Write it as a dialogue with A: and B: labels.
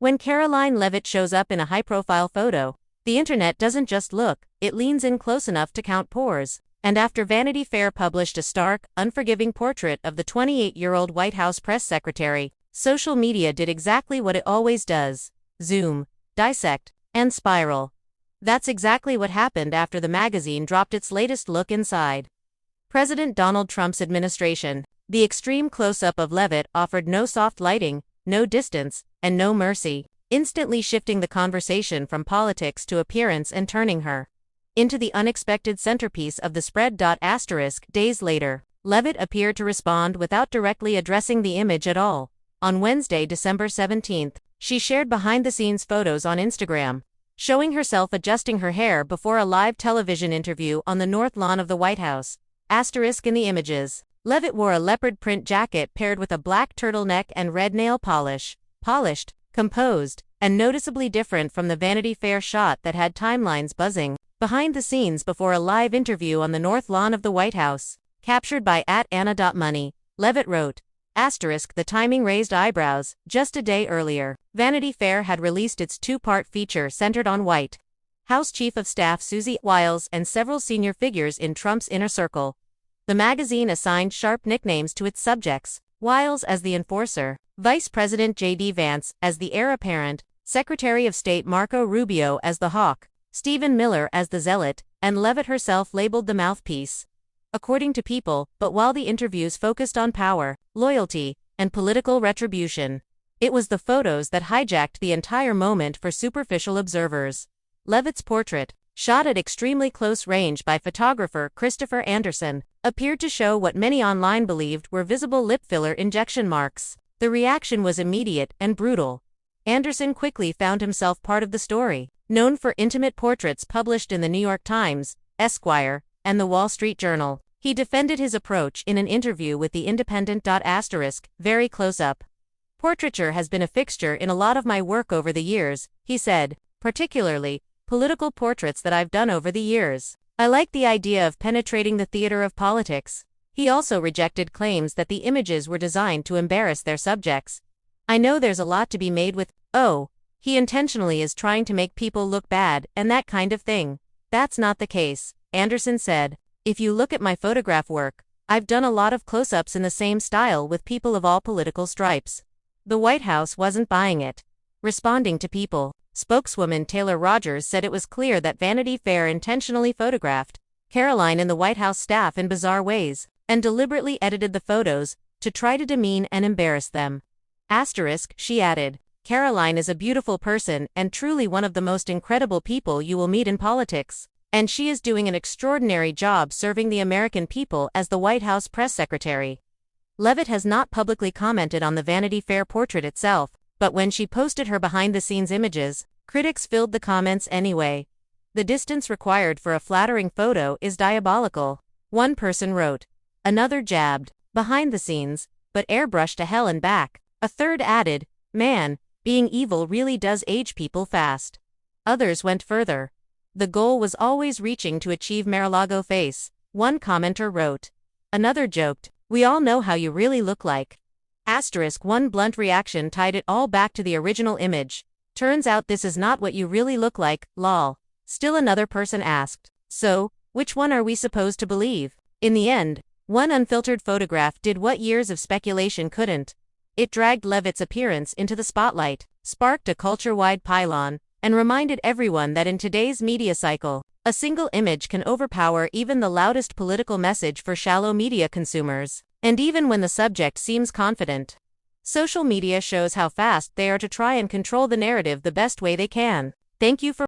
A: When Karoline Leavitt shows up in a high-profile photo, the internet doesn't just look, it leans in close enough to count pores. And after Vanity Fair published a stark, unforgiving portrait of the 28-year-old White House press secretary, social media did exactly what it always does: zoom, dissect, and spiral. That's exactly what happened after the magazine dropped its latest look inside President Donald Trump's administration. The extreme close-up of Leavitt offered no soft lighting, no distance, and no mercy, instantly shifting the conversation from politics to appearance and turning her into the unexpected centerpiece of the spread. Days later, Leavitt appeared to respond without directly addressing the image at all. On Wednesday, December 17th, she shared behind-the-scenes photos on Instagram, showing herself adjusting her hair before a live television interview on the north lawn of the White House. In the images, Leavitt wore a leopard print jacket paired with a black turtleneck and red nail polish. Polished, composed, and noticeably different from the Vanity Fair shot that had timelines buzzing behind the scenes before a live interview on the north lawn of the White House. Captured by @Anna.money, Leavitt wrote, the timing raised eyebrows. Just a day earlier, Vanity Fair had released its two-part feature centered on White House Chief of Staff Susie Wiles and several senior figures in Trump's inner circle. The magazine assigned sharp nicknames to its subjects: Wiles as the enforcer, Vice President J.D. Vance as the heir apparent, Secretary of State Marco Rubio as the hawk, Stephen Miller as the zealot, and Leavitt herself labeled the mouthpiece. According to People, but while the interviews focused on power, loyalty, and political retribution, it was the photos that hijacked the entire moment for superficial observers. Leavitt's portrait, shot at extremely close range by photographer Christopher Anderson, appeared to show what many online believed were visible lip filler injection marks. The reaction was immediate and brutal. Anderson quickly found himself part of the story. Known for intimate portraits published in the New York Times, Esquire, and the Wall Street Journal, he defended his approach in an interview with The Independent. Very close up. Portraiture has been a fixture in a lot of my work over the years, he said, particularly political portraits that I've done over the years. I like the idea of penetrating the theater of politics. He also rejected claims that the images were designed to embarrass their subjects. I know there's a lot to be made with, he intentionally is trying to make people look bad and that kind of thing. That's not the case, Anderson said. If you look at my photograph work, I've done a lot of close-ups in the same style with people of all political stripes. The White House wasn't buying it. Responding to People, spokeswoman Taylor Rogers said it was clear that Vanity Fair intentionally photographed Karoline and the White House staff in bizarre ways, and deliberately edited the photos to try to demean and embarrass them. She added, Karoline is a beautiful person and truly one of the most incredible people you will meet in politics, and she is doing an extraordinary job serving the American people as the White House press secretary. Leavitt has not publicly commented on the Vanity Fair portrait itself, but when she posted her behind-the-scenes images, critics filled the comments anyway. The distance required for a flattering photo is diabolical. One person wrote. Another jabbed, behind the scenes, but airbrushed to hell and back. A third added, man, being evil really does age people fast. Others went further. The goal was always reaching to achieve Mar-a-Lago face, one commenter wrote. Another joked, we all know how you really look like. One blunt reaction tied it all back to the original image. Turns out this is not what you really look like, lol. Still another person asked, so, which one are we supposed to believe? In the end, one unfiltered photograph did what years of speculation couldn't. It dragged Leavitt's appearance into the spotlight, sparked a culture-wide pylon, and reminded everyone that in today's media cycle, a single image can overpower even the loudest political message for shallow media consumers. And even when the subject seems confident, social media shows how fast they are to try and control the narrative the best way they can. Thank you for